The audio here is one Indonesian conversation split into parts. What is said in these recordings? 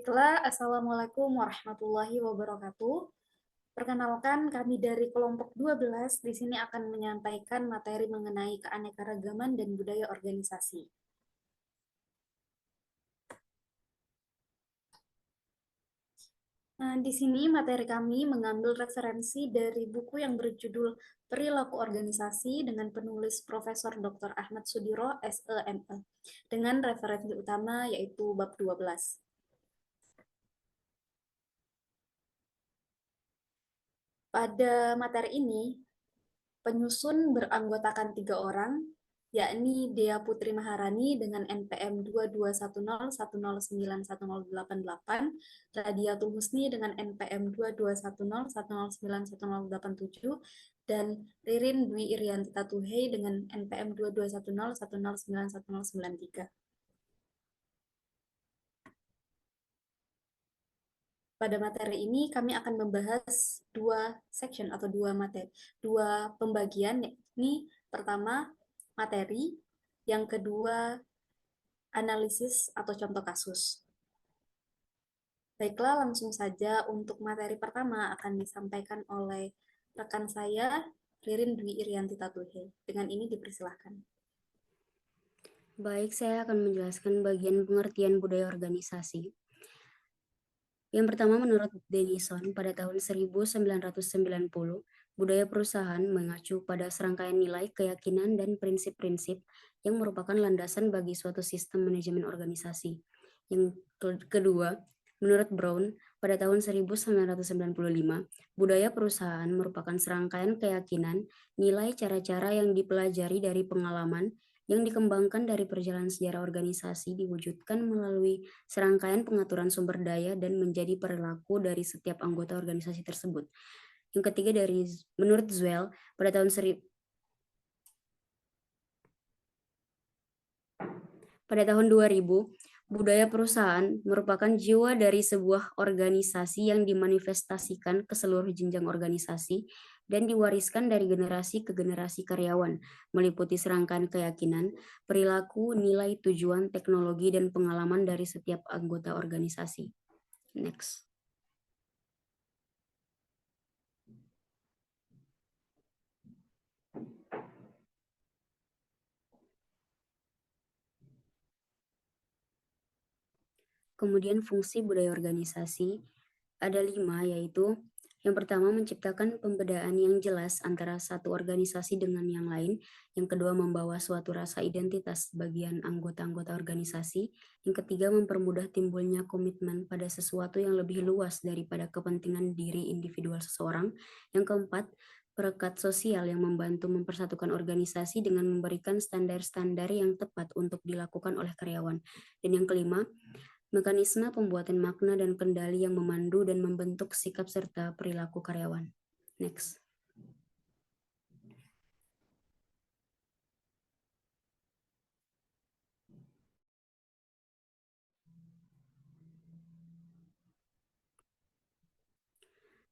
Baiklah, Assalamualaikum warahmatullahi wabarakatuh. Perkenalkan, kami dari kelompok 12 di sini akan menyampaikan materi mengenai keanekaragaman dan budaya organisasi. Nah, di sini materi kami mengambil referensi dari buku yang berjudul Perilaku Organisasi dengan penulis Profesor Dr. Ahmad Sudiro, SEME, dengan referensi utama yaitu bab 12. Pada materi ini, penyusun beranggotakan 3 orang, yakni Dea Putri Maharani dengan NPM 22101091088, Radiatul Husni dengan NPM 22101091087, dan Ririn Dwi Irianti Tatuhei dengan NPM 22101091093. Pada materi ini kami akan membahas dua section atau dua pembagian, yakni pertama materi, yang kedua analisis atau contoh kasus. Baiklah, langsung saja untuk materi pertama akan disampaikan oleh rekan saya, Ririn Dwi Irianti Tatuhe. Dengan ini dipersilahkan. Baik, saya akan menjelaskan bagian pengertian budaya organisasi. Yang pertama, menurut Denison, pada tahun 1990, budaya perusahaan mengacu pada serangkaian nilai, keyakinan, dan prinsip-prinsip yang merupakan landasan bagi suatu sistem manajemen organisasi. Yang kedua, menurut Brown, pada tahun 1995, budaya perusahaan merupakan serangkaian keyakinan, nilai, cara-cara yang dipelajari dari pengalaman, yang dikembangkan dari perjalanan sejarah organisasi, diwujudkan melalui serangkaian pengaturan sumber daya dan menjadi perilaku dari setiap anggota organisasi tersebut. Yang ketiga, menurut Zwell, pada tahun 2000, budaya perusahaan merupakan jiwa dari sebuah organisasi yang dimanifestasikan ke seluruh jenjang organisasi dan diwariskan dari generasi ke generasi karyawan, meliputi serangkaian keyakinan, perilaku, nilai, tujuan, teknologi, dan pengalaman dari setiap anggota organisasi. Next. Kemudian fungsi budaya organisasi ada 5, yaitu yang pertama, menciptakan pembedaan yang jelas antara satu organisasi dengan yang lain. Yang kedua, membawa suatu rasa identitas bagian anggota-anggota organisasi. Yang ketiga, mempermudah timbulnya komitmen pada sesuatu yang lebih luas daripada kepentingan diri individual seseorang. Yang keempat, perekat sosial yang membantu mempersatukan organisasi dengan memberikan standar-standar yang tepat untuk dilakukan oleh karyawan. Dan yang kelima, mekanisme pembuatan makna dan kendali yang memandu dan membentuk sikap serta perilaku karyawan. Next.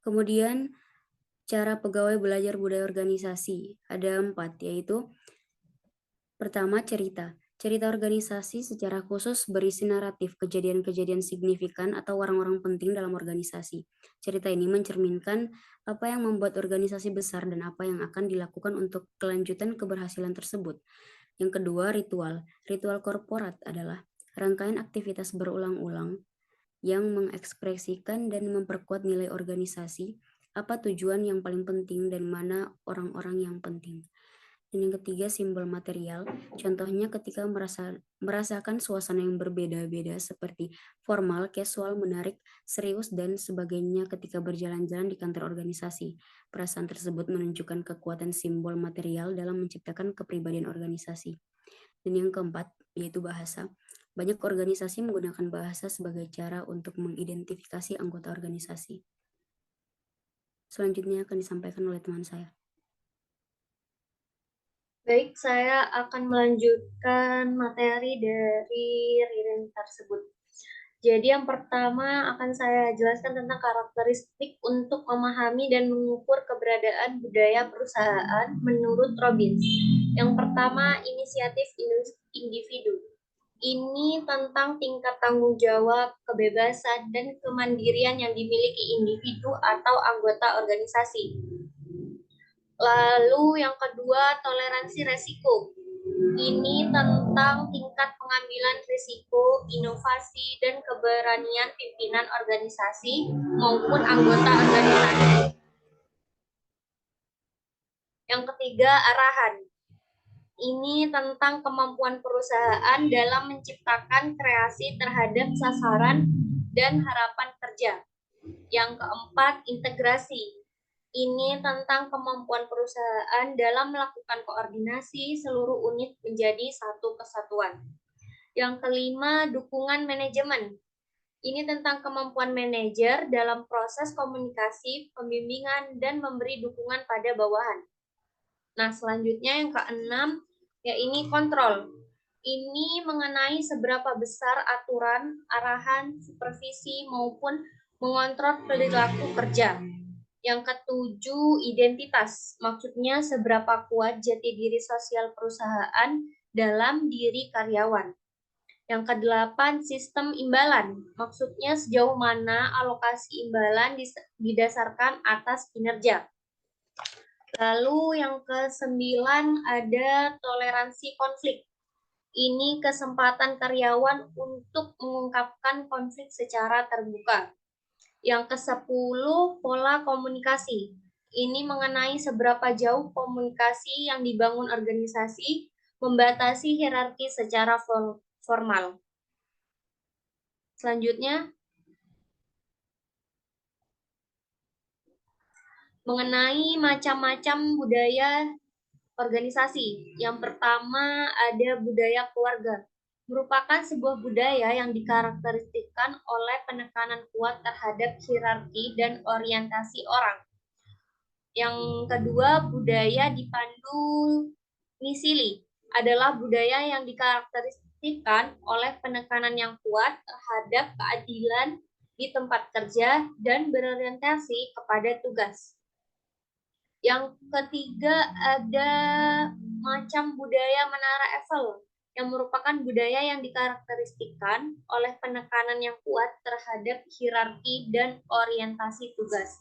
Kemudian, cara pegawai belajar budaya organisasi. Ada 4, yaitu pertama, cerita. Cerita organisasi secara khusus berisi naratif kejadian-kejadian signifikan atau orang-orang penting dalam organisasi. Cerita ini mencerminkan apa yang membuat organisasi besar dan apa yang akan dilakukan untuk kelanjutan keberhasilan tersebut. Yang kedua, ritual. Ritual korporat adalah rangkaian aktivitas berulang-ulang yang mengekspresikan dan memperkuat nilai organisasi, apa tujuan yang paling penting dan mana orang-orang yang penting. Dan yang ketiga, simbol material. Contohnya ketika merasakan suasana yang berbeda-beda seperti formal, casual, menarik, serius, dan sebagainya ketika berjalan-jalan di kantor organisasi. Perasaan tersebut menunjukkan kekuatan simbol material dalam menciptakan kepribadian organisasi. Dan yang keempat, yaitu bahasa. Banyak organisasi menggunakan bahasa sebagai cara untuk mengidentifikasi anggota organisasi. Selanjutnya akan disampaikan oleh teman saya. Baik, saya akan melanjutkan materi dari Ririn tersebut. Jadi yang pertama akan saya jelaskan tentang karakteristik untuk memahami dan mengukur keberadaan budaya perusahaan menurut Robbins. Yang pertama, inisiatif individu. Ini tentang tingkat tanggung jawab, kebebasan, dan kemandirian yang dimiliki individu atau anggota organisasi. Lalu yang kedua, toleransi resiko. Ini tentang tingkat pengambilan risiko, inovasi, dan keberanian pimpinan organisasi maupun anggota organisasi. Yang ketiga, arahan. Ini tentang kemampuan perusahaan dalam menciptakan kreasi terhadap sasaran dan harapan kerja. Yang keempat, integrasi. Ini tentang kemampuan perusahaan dalam melakukan koordinasi seluruh unit menjadi satu kesatuan. Yang kelima, dukungan manajemen. Ini tentang kemampuan manajer dalam proses komunikasi, pembimbingan, dan memberi dukungan pada bawahan. Nah, selanjutnya yang keenam, ya ini kontrol. Ini mengenai seberapa besar aturan, arahan, supervisi, maupun mengontrol perilaku kerja. Yang ketujuh, identitas. Maksudnya seberapa kuat jati diri sosial perusahaan dalam diri karyawan. Yang kedelapan, sistem imbalan. Maksudnya sejauh mana alokasi imbalan didasarkan atas kinerja. Lalu yang ke-9 ada toleransi konflik. Ini kesempatan karyawan untuk mengungkapkan konflik secara terbuka. Yang ke-10 pola komunikasi. Ini mengenai seberapa jauh komunikasi yang dibangun organisasi membatasi hierarki secara formal. Selanjutnya, mengenai macam-macam budaya organisasi. Yang pertama ada budaya keluarga. Merupakan sebuah budaya yang dikarakteristikkan oleh penekanan kuat terhadap hierarki dan orientasi orang. Yang kedua, budaya dipandu misili adalah budaya yang dikarakteristikkan oleh penekanan yang kuat terhadap keadilan di tempat kerja dan berorientasi kepada tugas. Yang ketiga ada macam budaya menara Eiffel yang merupakan budaya yang dikarakteristikkan oleh penekanan yang kuat terhadap hierarki dan orientasi tugas.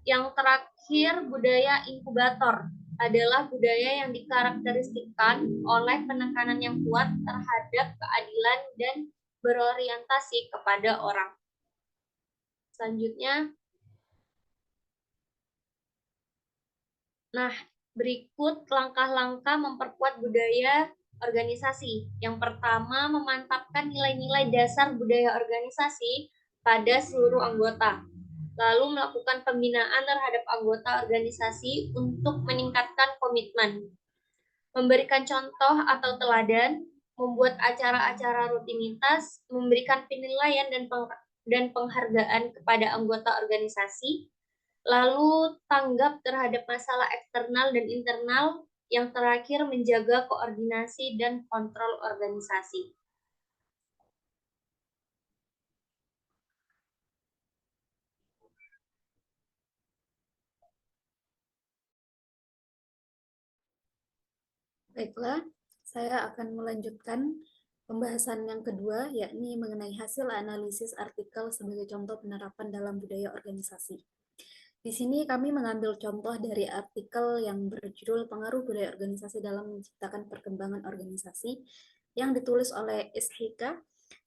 Yang terakhir budaya inkubator adalah budaya yang dikarakteristikkan oleh penekanan yang kuat terhadap keadilan dan berorientasi kepada orang. Selanjutnya, nah, berikut langkah-langkah memperkuat budaya organisasi. Yang pertama, memantapkan nilai-nilai dasar budaya organisasi pada seluruh anggota. Lalu melakukan pembinaan terhadap anggota organisasi untuk meningkatkan komitmen. Memberikan contoh atau teladan, membuat acara-acara rutinitas, memberikan penilaian dan penghargaan kepada anggota organisasi, lalu tanggap terhadap masalah eksternal dan internal, yang terakhir menjaga koordinasi dan kontrol organisasi. Baiklah, saya akan melanjutkan pembahasan yang kedua, yakni mengenai hasil analisis artikel sebagai contoh penerapan dalam budaya organisasi. Di sini kami mengambil contoh dari artikel yang berjudul Pengaruh Budaya Organisasi dalam Menciptakan Perkembangan Organisasi yang ditulis oleh Ishika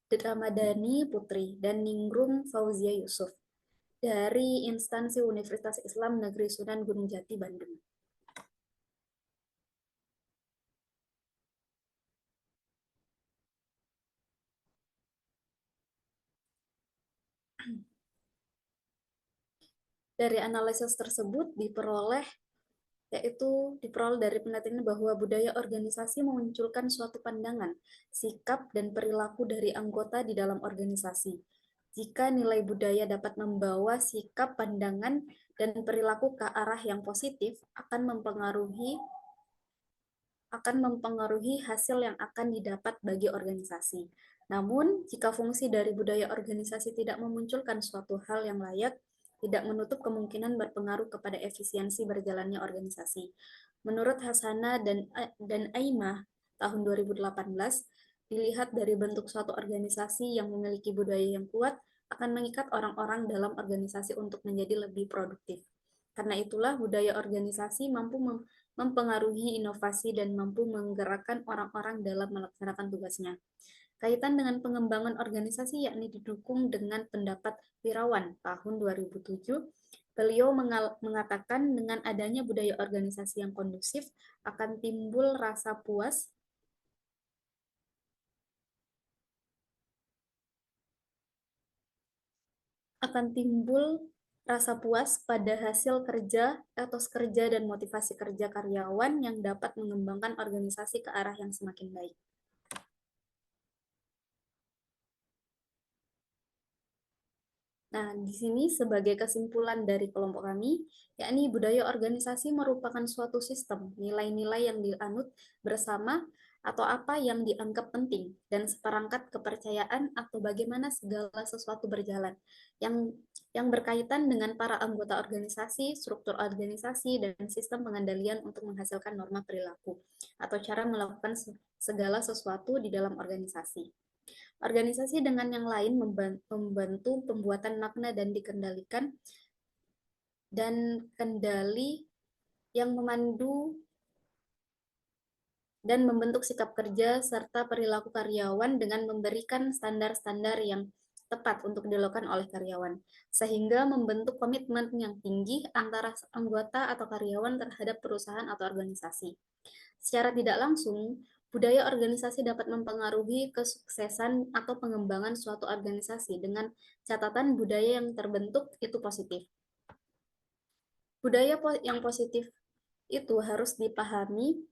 Ramadhani Putri dan Ningrum Fauzia Yusuf dari instansi Universitas Islam Negeri Sunan Gunung Jati, Bandung. Dari analisis tersebut diperoleh dari penelitian bahwa budaya organisasi memunculkan suatu pandangan, sikap, dan perilaku dari anggota di dalam organisasi. Jika nilai budaya dapat membawa sikap, pandangan, dan perilaku ke arah yang positif, akan mempengaruhi hasil yang akan didapat bagi organisasi. Namun, jika fungsi dari budaya organisasi tidak memunculkan suatu hal yang layak, tidak menutup kemungkinan berpengaruh kepada efisiensi berjalannya organisasi. Menurut Hasana dan Aimah tahun 2018, dilihat dari bentuk suatu organisasi yang memiliki budaya yang kuat, akan mengikat orang-orang dalam organisasi untuk menjadi lebih produktif. Karena itulah budaya organisasi mampu mempengaruhi inovasi dan mampu menggerakkan orang-orang dalam melaksanakan tugasnya. Kaitan dengan pengembangan organisasi yakni didukung dengan pendapat Wirawan tahun 2007. Beliau mengatakan dengan adanya budaya organisasi yang kondusif akan timbul rasa puas pada hasil kerja, etos kerja, dan motivasi kerja karyawan yang dapat mengembangkan organisasi ke arah yang semakin baik. Nah, di sini sebagai kesimpulan dari kelompok kami, yakni budaya organisasi merupakan suatu sistem nilai-nilai yang dianut bersama atau apa yang dianggap penting dan seperangkat kepercayaan atau bagaimana segala sesuatu berjalan yang berkaitan dengan para anggota organisasi, struktur organisasi, dan sistem pengendalian untuk menghasilkan norma perilaku atau cara melakukan segala sesuatu di dalam organisasi. Organisasi dengan yang lain membantu pembuatan makna dan dikendalikan dan kendali yang memandu dan membentuk sikap kerja serta perilaku karyawan dengan memberikan standar-standar yang tepat untuk dilakukan oleh karyawan, sehingga membentuk komitmen yang tinggi antara anggota atau karyawan terhadap perusahaan atau organisasi. Secara tidak langsung, budaya organisasi dapat mempengaruhi kesuksesan atau pengembangan suatu organisasi dengan catatan budaya yang terbentuk itu positif. Budaya yang positif itu harus dipahami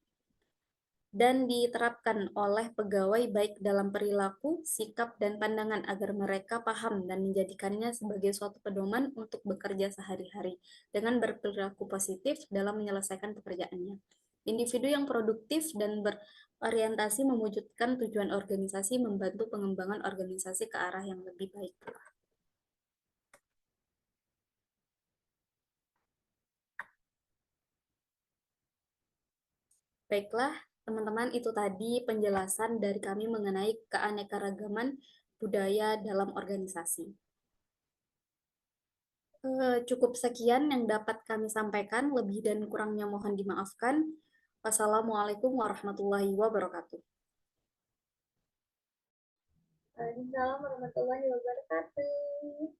dan diterapkan oleh pegawai baik dalam perilaku, sikap, dan pandangan agar mereka paham dan menjadikannya sebagai suatu pedoman untuk bekerja sehari-hari dengan berperilaku positif dalam menyelesaikan pekerjaannya. Individu yang produktif dan berorientasi mewujudkan tujuan organisasi membantu pengembangan organisasi ke arah yang lebih baik. Baiklah, teman-teman, itu tadi penjelasan dari kami mengenai keanekaragaman budaya dalam organisasi. Cukup sekian yang dapat kami sampaikan, lebih dan kurangnya mohon dimaafkan. Wassalamualaikum warahmatullahi wabarakatuh. Waalaikumsalam warahmatullahi wabarakatuh.